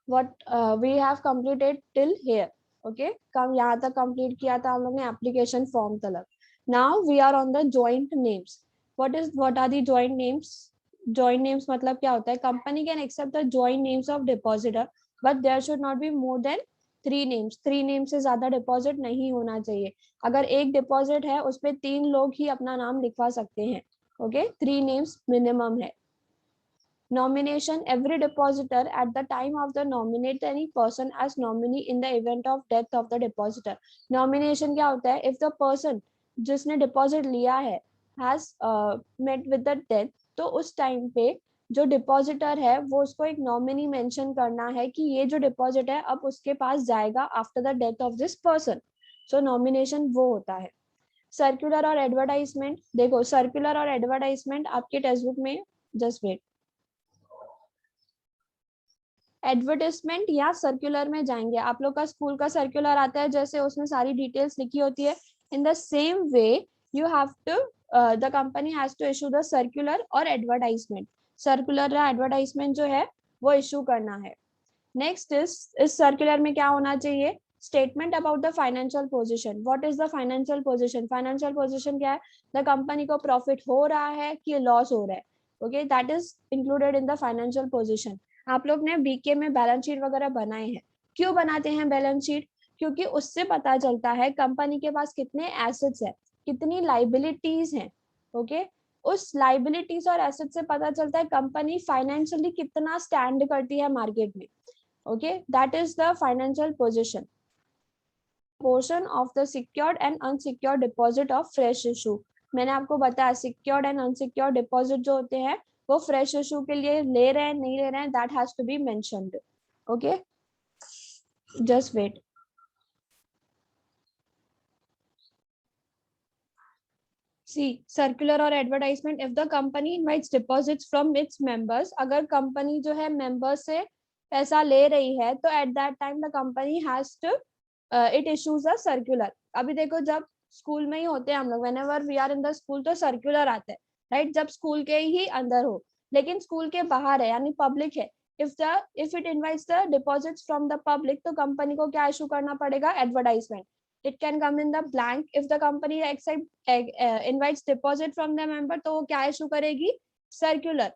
What we have completed till here. Okay, कम यहाँ तक कंप्लीट किया था हम लोग ने एप्लीकेशन फॉर्म तक. Now we are on the joint names. What are the joint names? Joint names मतलब क्या होता है? Company can accept the joint names of depositor but there should not be more than 3 names. 3 name से ज्यादा deposit नहीं होना चाहिए. अगर एक डिपॉजिट है उसपे 3 लोग ही अपना नाम लिखवा सकते हैं. ओके, 3 नेम्स मिनिमम है. Nomination. Every depositor at the time of the nominate any person as nominee in the event of death of the depositor. Nomination क्या होता है? If the person जिसने deposit लिया है has met with the death, तो उस time पे जो डिपॉजिटर है वो उसको एक नॉमिनी मेंशन करना है कि ये जो डिपॉजिट है अब उसके पास जाएगा after the death of this person. So nomination वो होता है. सर्कुलर और एडवर्टाइजमेंट. देखो, सर्कुलर और एडवर्टाइजमेंट आपके टेक्स्ट बुक में, जस्ट वेट, एडवर्टाइजमेंट या सर्कुलर में जाएंगे. आप लोग का स्कूल का सर्कुलर आता है जैसे, उसमें सारी डिटेल्स लिखी होती है. In the same way you have to, the company has to issue the circular और एडवर्टाइजमेंट. सर्कुलर या एडवर्टाइजमेंट जो है वो इशू करना है. नेक्स्ट इस सर्कुलर में क्या होना चाहिए? Statement about the financial position. What is the financial position? Financial position क्या है? द कंपनी को प्रॉफिट हो रहा है कि लॉस हो रहा है. Okay, that is included in the financial position. आप लोग ने बीके में बैलेंस शीट वगैरह बनाए हैं. क्यों बनाते हैं बैलेंस शीट? क्योंकि उससे पता चलता है कंपनी के पास कितने एसेट्स है, कितनी लाइबिलिटीज हैं. ओके, उस लाइबिलिटीज और एसेट से पता चलता है कंपनी फाइनेंशियली कितना स्टैंड करती है मार्केट में. Okay, that is the financial position. Portion of the secured and unsecured deposit of fresh issue. मैंने आपको बताया secured and unsecured deposit जो होते हैं वो fresh issue के लिए ले रहे हैं नहीं ले रहे हैं, that has to be mentioned. Okay, just wait. See, circular और advertisement. If the company invites deposits from its members, अगर कंपनी जो है मेंबर्स से पैसा ले रही है तो at that time the company has to it issues a circular. अभी देखो, जब स्कूल में ही होते हैं हम लोग, whenever we are in the school तो सर्कुलर आता है, राइट? जब स्कूल के ही अंदर हो. लेकिन स्कूल के बाहर है यानी पब्लिक है, if it invites the deposits from the public तो कंपनी को क्या इशू करना पड़ेगा? Advertisement. It can come in the blank. If the company invites deposit from the member तो वो क्या इशू करेगी? Circular.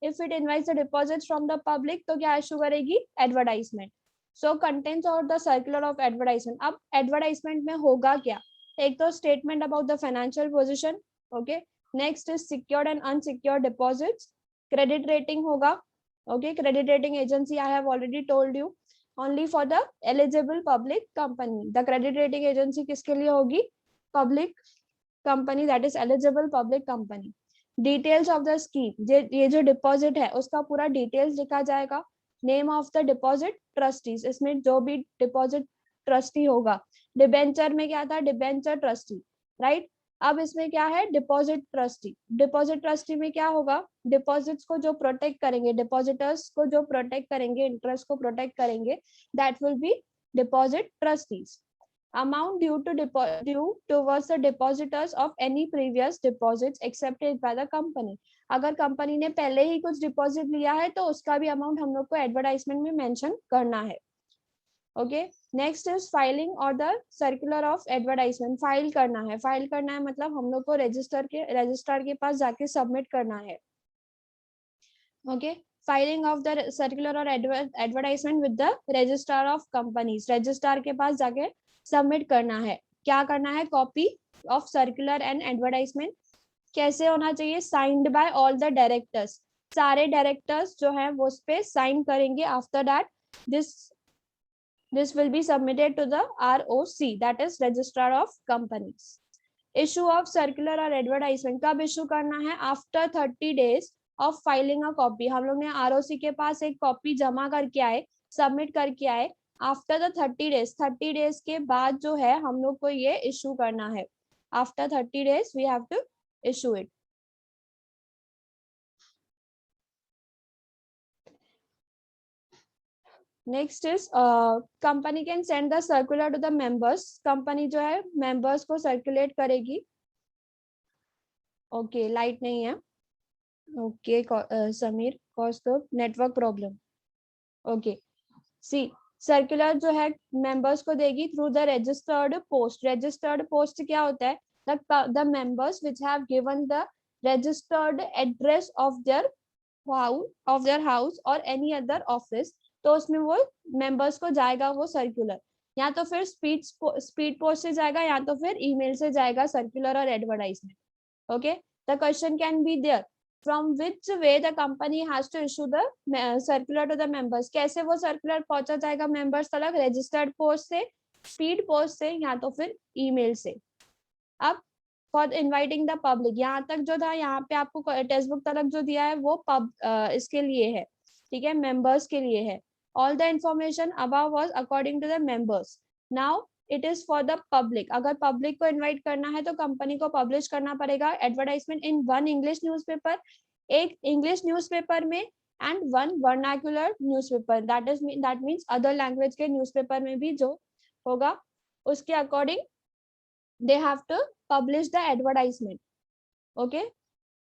if it invites the deposits from the public तो क्या इशू करेगी? एडवर्टाइजमेंट. सो कंटेंट्स और द सर्कुलर ऑफ एडवर्टाइजमेंट. अब advertisement में होगा क्या? एक तो statement about the financial position. Okay, next is secured and unsecured deposits. Credit rating होगा. Okay, credit rating agency I have already told you only for the eligible public company. The credit rating agency किसके लिए होगी? Public company, that is eligible public company. Details of the scheme. ये जो deposit है उसका पूरा details लिखा जाएगा. Name of the deposit trustees. इसमें जो भी डिपॉजिट ट्रस्टी होगा. डिबेंचर में क्या था? Debenture trustee, right? अब इसमें क्या है? Deposit trustee. डिपॉजिट ट्रस्टी में क्या होगा? डिपॉजिट्स को जो प्रोटेक्ट करेंगे, डिपॉजिटर्स को जो प्रोटेक्ट करेंगे, इंटरेस्ट को प्रोटेक्ट करेंगे, that will be deposit trustees. Amount due towards the depositors of any previous deposits accepted by the company. अगर कंपनी ने पहले ही कुछ डिपॉजिट लिया है तो उसका भी अमाउंट हम लोग को एडवर्टाइजमेंट में मेंशन करना है. ओके, नेक्स्ट इज फाइलिंग और the circular of advertisement. File करना है. फाइल करना है मतलब हम लोग को रजिस्ट्रार के पास जाके सबमिट करना है. Okay, filing of the circular और advertisement with the registrar of companies. Registrar के पास जाके सबमिट करना है. क्या करना है? Copy of circular and advertisement. कैसे होना चाहिए? Signed by all the directors. सारे डायरेक्टर्स जो हैं वो उस पे साइन करेंगे. After that this will be submitted to the ROC, that is registrar of companies. Issue of circular और advertisement कब इशू करना है? After 30 days of filing a copy. हम लोग ने ROC के पास एक कॉपी जमा करके आए, सबमिट करके आए. आफ्टर द 30 days के बाद जो है हम लोग को ये इशू करना है. After 30 days we have to issue it. Next is company can send the circular to the members. Company जो है मेंबर्स को सर्कुलेट करेगी. ओके, लाइट नहीं है. Okay, Sameer cause the network problem. Okay, see circular जो है मेंबर्स को देगी through the registered post. Registered post क्या होता है? The members which have given the registered address of their house और एनी अदर ऑफिस, तो उसमें वो मेंबर्स को जाएगा वो सर्कुलर। या तो फिर स्पीड पोस्ट से जाएगा या तो फिर ईमेल से जाएगा सर्कुलर और advertisement. Okay, the question can be there from which way the company has to issue the circular to the members। कैसे वो सर्कुलर पहुंचा जाएगा मेंबर्स तक? रजिस्टर्ड पोस्ट से, स्पीड पोस्ट से, या तो फिर ईमेल से। अब फॉर इनवाइटिंग द पब्लिक, यहाँ तक जो था, यहाँ पे आपको टेक्स्ट बुक तक जो दिया है वो इसके लिए है, ठीक है, मेंबर्स के लिए है। All the information above was according to the members. Now it is for the public. अगर पब्लिक को इनवाइट करना है तो कंपनी को पब्लिश करना पड़ेगा advertisement in one English newspaper, एक इंग्लिश न्यूज़पेपर में, and one vernacular newspaper, that means other language के न्यूज़पेपर में भी जो होगा उसके according they have to publish the advertisement। okay,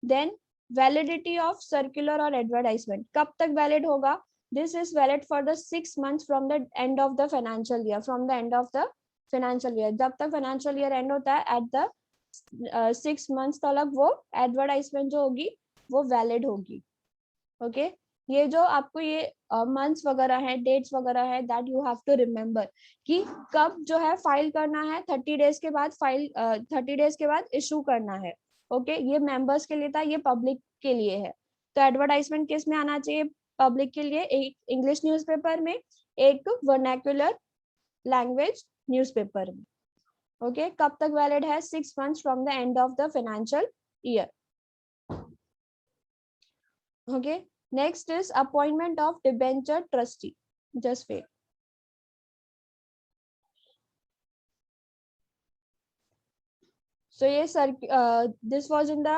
then validity of circular or advertisement, कब तक valid होगा? this is valid for the 6 months from the end of the financial year, from the end of the financial year, जब तक financial year end होता है at the 6 months तक वो advertisement जो होगी वो valid होगी। okay, ये जो आपको ये मंथ्स वगैरह है, डेट्स वगैरह है, that you have to remember कि कब जो है फाइल करना है, 30 डेज के बाद फाइल 30 डेज के बाद इशू करना है। ओके, ये मेंबर्स के लिए था, ये पब्लिक के लिए है। तो एडवर्टाइजमेंट किस में आना चाहिए? पब्लिक के लिए एक इंग्लिश न्यूज़पेपर में, एक वर्नाक्युलर लैंग्वेज न्यूज़पेपर में। ओके, कब तक वैलिड है? 6 months from the end of the financial year. Okay, next is appointment of debenture trustee। just wait। so ये sir this was in the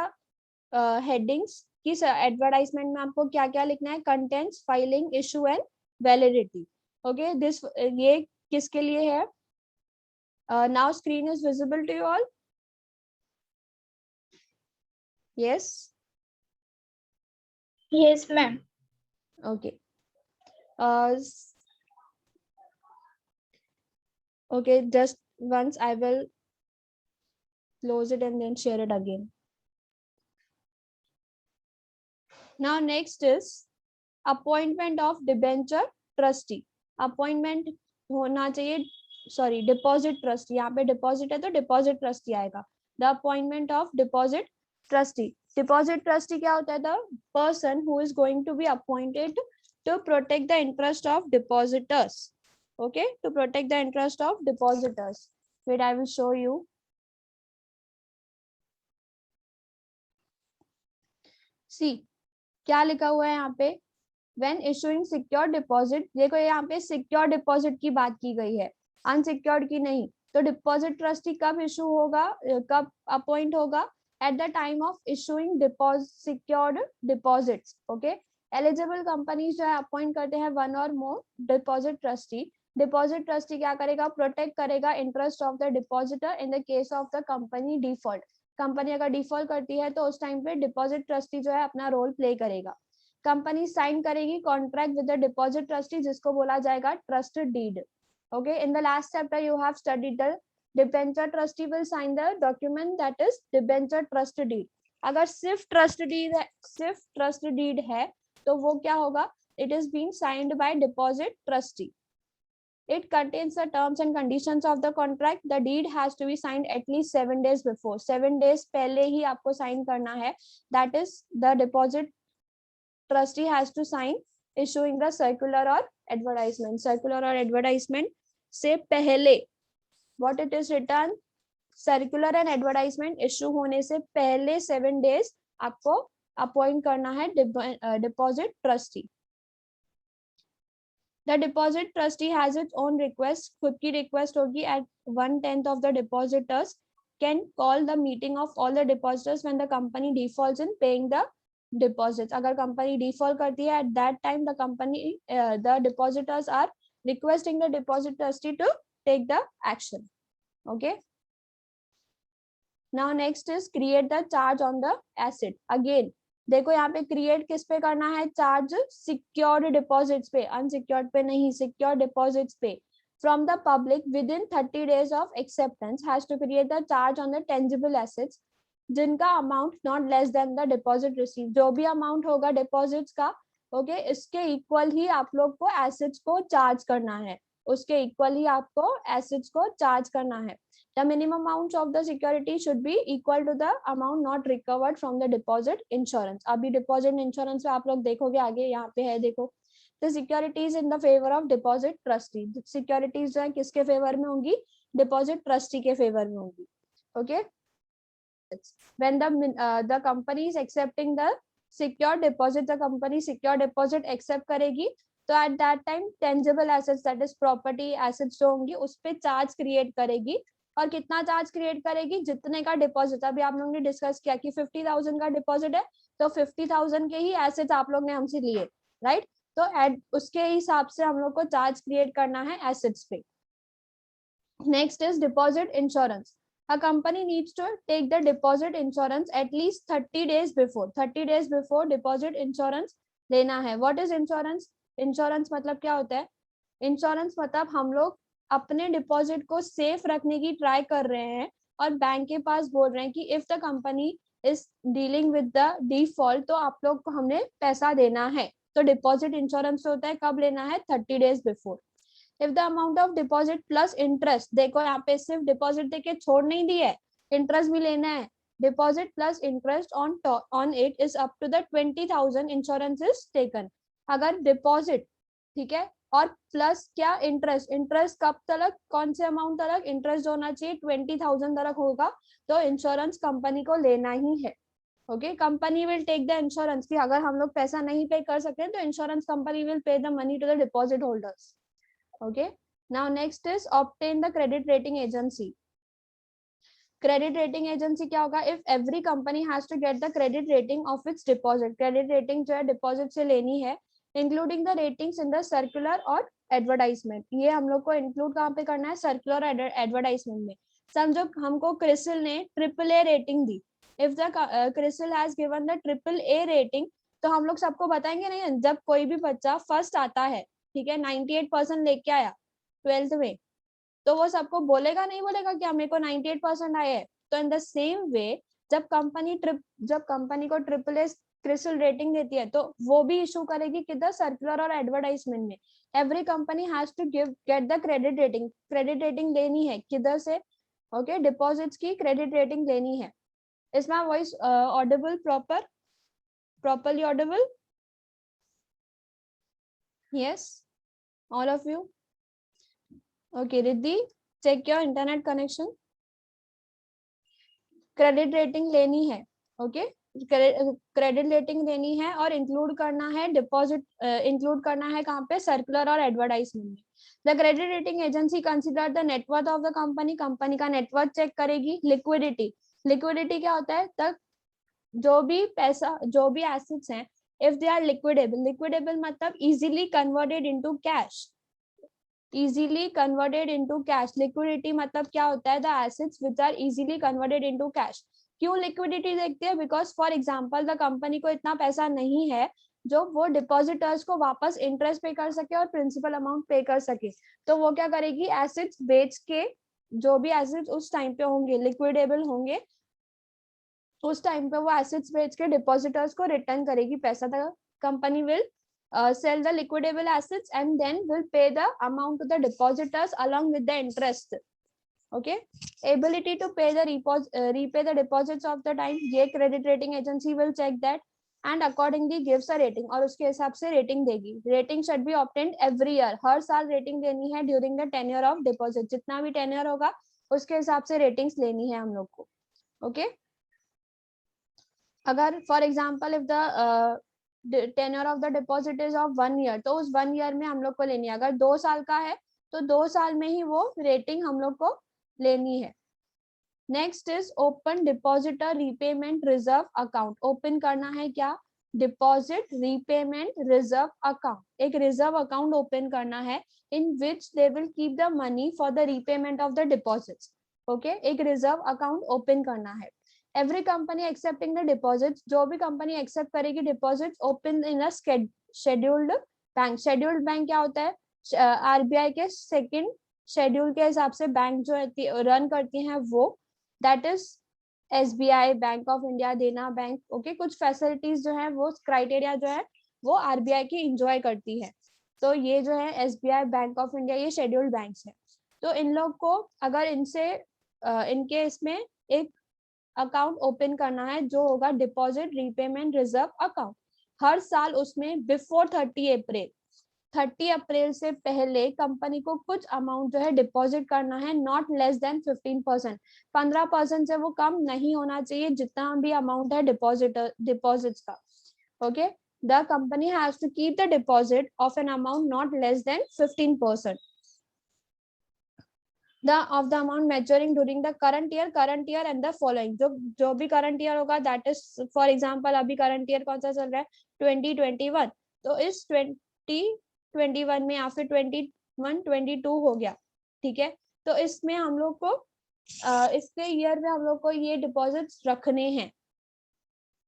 headings कि advertisement में आपको क्या क्या लिखना है? Contents, filing, issue and validity. Okay, this ये किसके लिए है? Now screen is visible to you all? Yes, Yes, ma'am. okay, okay, just once I will close it and then share it again। now next is appointment of debenture trustee। appointment होना चाहिए, sorry, deposit trustee, यहाँ पे deposit है तो deposit trustee आएगा। The appointment of deposit trustee. Deposit trustee क्या होता है? The person who is going to be appointed to protect the interest of depositors. Okay, to protect the interest of depositors. Wait, I will show you. See क्या लिखा हुआ है यहाँ पे? When issuing secure deposit, देखो यहाँ पे secure deposit की बात की गई है, अनसिक्योर्ड की नहीं। तो डिपॉजिट ट्रस्टी कब इशू होगा, कब अपॉइंट होगा? At the time of issuing secured deposits. Okay, eligible companies जो है अपॉइंट करते हैं वन और मोर डिपॉजिट ट्रस्टी। डिपॉजिट ट्रस्टी क्या करेगा? प्रोटेक्ट करेगा interest of the depositor in the case of the company default. Company अगर डिफॉल्ट करती है तो उस टाइम पे डिपॉजिट ट्रस्टी जो है अपना रोल प्ले करेगा। कंपनी साइन करेगी contract with the deposit trustee, जिसको बोला जाएगा trust deed. Okay, in the last chapter you have studied the debenture trustee will sign the document that is debenture trust deed. अगर सिर्फ trust deed है तो वो क्या होगा? It is being signed by deposit trustee. It contains the terms and conditions of the contract. The deed has to be signed at least 7 days before। 7 days पहले ही आपको sign करना है। That is the deposit trustee has to sign issuing the circular or advertisement। circular or advertisement से पहले what it is written, circular and advertisement issue होने से पहले 7 days आपको अपॉइंट करना है deposit trustee. The deposit trustee has its own request, खुद की रिक्वेस्ट होगी। at 1/10 of the depositors can call the meeting of all the depositors when the company defaults in paying the deposits। अगर company default करती है, at that time the depositors are requesting the deposit trustee to take the action। okay, now next is create the charge on the asset। again देखो यहाँ पे create किस पे करना है, चार्ज सिक्योर्ड डिपॉजिट्स पे, अनसिक्योर्ड पे नहीं, सिक्योर्ड डिपॉजिट्स पे from the public within 30 days of acceptance has to create the charge on the tangible assets जिनका amount not less then the deposit receive, जो भी अमाउंट होगा डिपॉजिट्स का, okay, इसके इक्वल ही आप लोग को एसेट्स को चार्ज करना है, उसके इक्वल ही आपको एसेट्स को चार्ज करना है। The minimum amount of the security should be equal to the amount not recovered from the deposit insurance. अभी डिपॉजिट इंश्योरेंस में आप लोग देखोगे आगे यहाँ पे है, देखो the securities in the favour of deposit trustee, securities जो है किसके फेवर में होंगी, डिपॉजिट ट्रस्टी के फेवर में होंगी, okay. When the company is accepting the secure deposit, the company secure deposit accept करेगी, तो at that time tangible assets that is property assets जो होंगी उस पे चार्ज क्रिएट करेगी। और कितना चार्ज क्रिएट करेगी, जितने का डिपॉजिट, अभी आप लोगों ने डिस्कस किया कि 50,000 का डिपॉजिट है तो 50,000 के ही एसेट्स आप लोग ने हमसे लिए, राइट, तो एड उसके हिसाब से हम लोग को चार्ज क्रिएट करना है एसेट्स पे। Next is deposit insurance. A company needs to take the deposit insurance at least 30 days before, 30 days before deposit insurance लेना है। What is insurance? Insurance मतलब क्या होता है, इंश्योरेंस मतलब हम लोग अपने डिपॉजिट को सेफ रखने की ट्राई कर रहे हैं और बैंक के पास बोल रहे हैं कि if the company is dealing with the default तो आप लोग को हमने पैसा देना है। तो डिपॉजिट इंश्योरेंस होता है कब लेना है, 30 days before. If the amount of deposit plus interest, देखो यहाँ पे सिर्फ डिपॉजिट देके छोड़ नहीं दी है, इंटरेस्ट भी लेना है। Deposit plus interest on it is up to the 20,000 insurance is taken. अगर डिपॉजिट, ठीक है, और प्लस क्या इंटरेस्ट, इंटरेस्ट कब तक, कौन से अमाउंट तक इंटरेस्ट होना चाहिए, 20,000 तक होगा, तो इंश्योरेंस कंपनी को लेना ही है, okay. Company will take the insurance कि अगर हम लोग पैसा नहीं पे कर सकते तो insurance company will pay the money to the deposit holders, okay। Now next is obtain the credit rating agency। credit rating agency क्या होगा, if every company has to get the credit rating of its deposit, credit rating जो है deposit से लेनी है, including the ratings in the circular और advertisement। ये हम लोग को इंक्लूड कहाँ पे करना है, सर्कुलर और एडवर्टाइजमेंट में। समझो हमको क्रिसिल ने AAA rating the, if the CRISIL has given the AAA rating, तो हम लोग सबको बताएंगे नहीं, जब कोई भी बच्चा फर्स्ट आता है, ठीक है, 98% लेके आया 12th में, तो वो सबको बोलेगा नहीं, बोलेगा कि मेरे को 98% आए है। तो इन द सेम वे जब कंपनी को AAA क्रिसिल रेटिंग देती है तो वो भी इशू करेगी किधर, सर्कुलर और एडवर्टाइजमेंट में। Every company has to get the credit rating, credit rating लेनी है किधर से, ओके, डिपॉजिट्स की क्रेडिट रेटिंग लेनी है। इसमें voice audible, properly audible? Yes, all of you? Okay, Riddhi, check your internet connection. Credit rating लेनी है, ओके, क्रेडिट रेटिंग लेनी है और इंक्लूड करना है डिपॉजिट, इंक्लूड करना है कहाँ पे, सर्कुलर और एडवर्टाइजमेंट में। The credit rating agency consider the net worth of the company, company का नेटवर्थ चेक करेगी। लिक्विडिटी, लिक्विडिटी क्या होता है, तक जो भी पैसा, जो भी एसेट्स हैं, इफ दे आर लिक्विडेबल, लिक्विडेबल मतलब easily converted into cash, easily converted into cash। liquidity मतलब क्या होता है, the assets which are easily converted into cash। क्यों liquidity देखते हैं, because for example the company को इतना पैसा नहीं है जो वो डिपॉजिटर्स को वापस इंटरेस्ट पे कर सके और प्रिंसिपल अमाउंट पे कर सके, तो वो क्या करेगी, एसेट्स बेच के, जो भी एसेट्स उस टाइम पे होंगे लिक्विडेबल होंगे, उस टाइम पे वो एसेट्स बेच के डिपॉजिटर्स को रिटर्न करेगी पैसा। था company will sell the liquidable assets and then will pay the amount to the depositors along with the interest, okay। ability to pay the repay the deposits of the time, ये credit rating agency will check that and accordingly gives a rating, और उसके हिसाब से rating देगी। rating should be obtained every year, हर साल rating देनी है during the tenure of deposit, जितना भी tenure होगा उसके हिसाब से रेटिंग्स लेनी है हम लोग को, okay। अगर for example if the tenure of the deposit is of 1 year, तो उस 1 ईयर में हम लोग को लेनी है। अगर 2 साल का है तो 2 साल में ही वो रेटिंग हम लोग को लेनी है। Next is open depositor repayment reserve account. Open करना है क्या, डिपॉजिट रीपेमेंट रिजर्व अकाउंट, एक रिजर्व अकाउंट ओपन करना है in which they will keep the money for the repayment of the deposits, okay. एक रिजर्व अकाउंट ओपन करना है। Every company accepting the deposit, जो भी कंपनी एक्सेप्ट करेगी deposit open in a scheduled bank. Scheduled bank क्या होता है? RBI के सेकंड शेड्यूल के हिसाब से बैंक जो रन करती हैं वो, that is SBI, bank of India, देना बैंक। ओके, कुछ फैसिलिटीज जो है वो क्राइटेरिया जो है वो आरबीआई की इंजॉय करती है। तो ये जो है एसबीआई, बैंक ऑफ इंडिया, ये शेड्यूल्ड बैंक्स है। तो इन लोग को अगर इनसे इनके इसमें एक अकाउंट ओपन करना है जो होगा डिपॉजिट रीपेमेंट रिजर्व अकाउंट, हर साल उसमें बिफोर 30 अप्रैल से पहले कंपनी को कुछ अमाउंट जो है डिपॉजिट करना है, नॉट लेस देन 15%। 15% से वो कम नहीं होना चाहिए जितना भी अमाउंट है डिपॉजिट्स का। Okay, the company has to keep the deposit of an amount not less than 15% of the amount maturing during the current year and the following। जो भी current year होगा, that is for example अभी current year कौन सा चल रहा है? 2021। तो इस 2021 में या फिर 21-22 हो गया, ठीक है। तो इसमें हम लोग को इसके ईयर में हम लोग को ये डिपॉजिट्स रखने हैं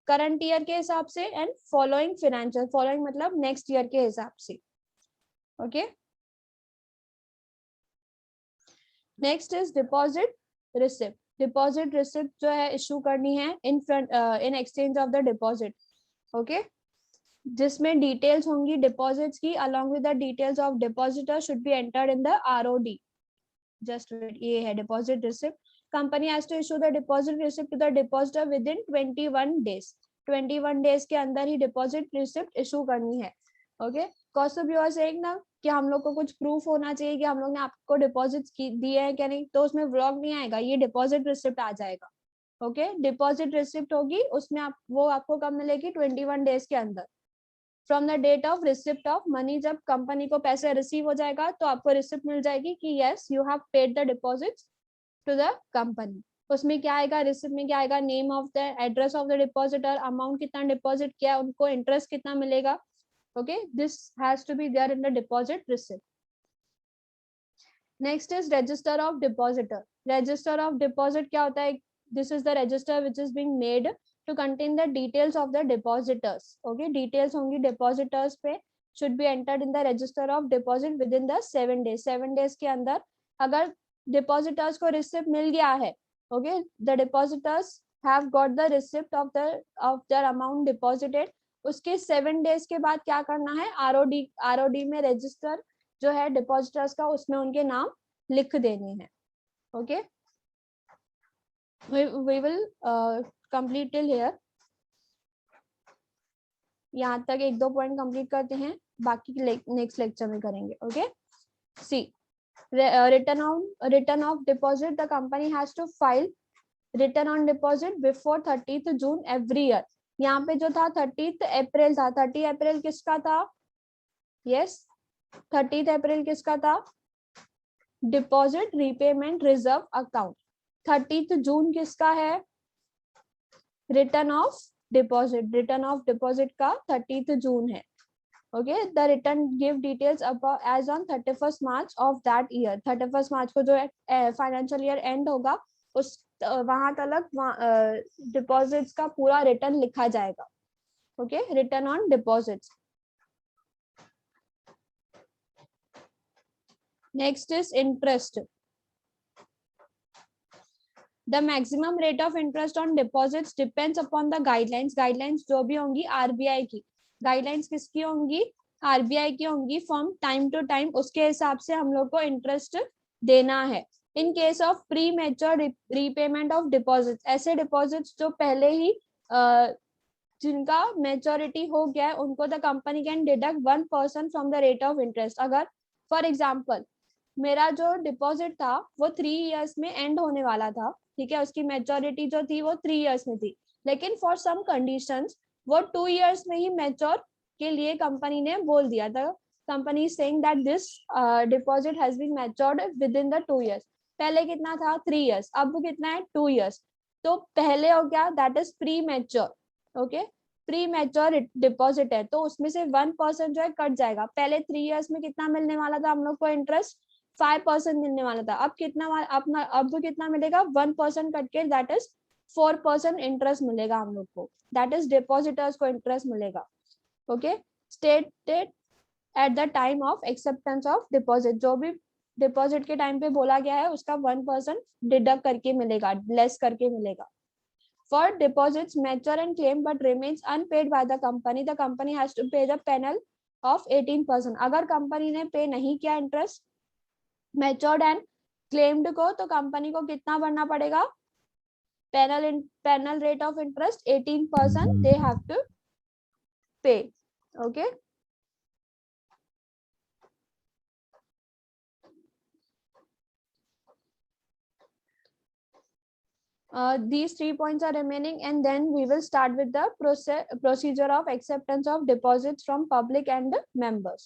करंट ईयर के हिसाब से एंड फॉलोइंग फाइनेंशियल, फॉलोइंग मतलब नेक्स्ट ईयर के हिसाब से। Okay, next is deposit receipt. Deposit receipt जो है इशू करनी है in exchange of the deposit. Okay, जिसमें डिटेल्स होंगी डिपॉजिट्स की, along with the details of depositor should be entered in the ROD. Just ये है deposit receipt. Company has to issue the deposit receipt to the depositor within 21 days. 21 days के अंदर ही deposit receipt issue करनी है। Okay, Kaustubh you are saying ना कि हम लोग को कुछ प्रूफ होना चाहिए कि हम लोग ने आपको डिपॉजिट दिए हैं क्या नहीं, तो उसमें व्लॉग नहीं आएगा, ये डिपॉजिट रिसिप्ट आ जाएगा। ओके, डिपॉजिट रिसिप्ट होगी उसमें वो आपको कब मिलेगी? 21 डेज के अंदर from the date of receipt of money. जब कंपनी को पैसे रिसीव हो जाएगा तो आपको रिसिप्ट मिल जाएगी कि yes you have paid the deposit to the company. उसमें क्या आएगा? रिसिप्ट में क्या आएगा? Name of the, address of the depositor, amount कितना डिपॉजिट किया, उनको इंटरेस्ट कितना मिलेगा। Okay, this has to be there in the deposit receipt. Next is register of depositor. Register of deposit क्या होता है? This is the register which is being made to contain the details of the depositors. Okay, details होंगी depositors पे, should be entered in the register of deposit within the 7 days. 7 days के अंदर अगर depositors को receipt मिल गया है, okay, the depositors have got the receipt of their amount deposited, उसके 7 days के बाद क्या करना है? आरओडी में रजिस्टर जो है डिपॉजिटर्स का, उसमें उनके नाम लिख देने हैं। Okay, we will complete till here. यहाँ तक 1-2 पॉइंट कंप्लीट करते हैं, बाकी नेक्स्ट लेक्चर में करेंगे। Okay, see return of deposit. The company has to file return on deposit before 30th June every year. यहाँ पे जो था 30th अप्रैल था। 30 अप्रैल किसका था? यस, 30th अप्रैल किसका था? Deposit repayment reserve account. 30th June किसका है? Return of deposit. Return of deposit का 30th जून है। Okay, the return give details as on 31st March of that year. 31st March को जो financial year and होगा उस वहां तक डिपॉजिट्स का पूरा रिटर्न लिखा जाएगा। Okay, return on deposits. Next is interest. The maximum rate of interest on deposits depends upon the guidelines. Guidelines जो भी होंगी आरबीआई की, गाइडलाइंस किसकी होंगी? आरबीआई की होंगी। फ्रॉम टाइम टू टाइम उसके हिसाब से हम लोग को इंटरेस्ट देना है। In case of pre mature repayment of deposit, ऐसे डिपॉजिट्स जो पहले ही जिनका मैच्योरिटी हो गया है उनको the company can deduct 1% from the rate of interest. अगर फॉर एग्जांपल मेरा जो डिपॉजिट था वो 3 इयर्स में एंड होने वाला था, ठीक है, उसकी मैच्योरिटी जो थी वो 3 इयर्स में थी, लेकिन फॉर सम कंडीशंस वो 2 इयर्स में ही मैच्योर के लिए कंपनी ने बोल दिया था। Company saying that this deposit has been matured within the 2 years. पहले कितना था? 3 इयर्स, अब कितना है? 2 इयर्स। तो पहले हो गया that is pre mature. Okay, pre mature deposit है तो उसमें से 1% जो है कट जाएगा। पहले 3 इयर्स में कितना मिलने वाला था हम लोग को? इंटरेस्ट 5% मिलने वाला था। अब कितना अपना अब तो कितना मिलेगा? 1% कट के दैट इज 4% इंटरेस्ट मिलेगा हम लोग को, दैट इज डिपॉजिटर्स को इंटरेस्ट मिलेगा. Okay, stated at the time of acceptance of deposit, जो भी डिपॉजिट के टाइम पे बोला गया है उसका 1% डिडक्ट करके मिलेगा, लेस करके मिलेगा. For deposits mature and claim but remains unpaid by the company has to pay the penal of 18%. अगर कंपनी ने पे नहीं किया इंटरेस्ट मैच्योर्ड एंड क्लेम्ड को, तो कंपनी को कितना भरना पड़ेगा? penal rate of interest 18% they have to pay. Okay. These 3 points are remaining, and then we will start with the procedure of acceptance of deposits from public and members.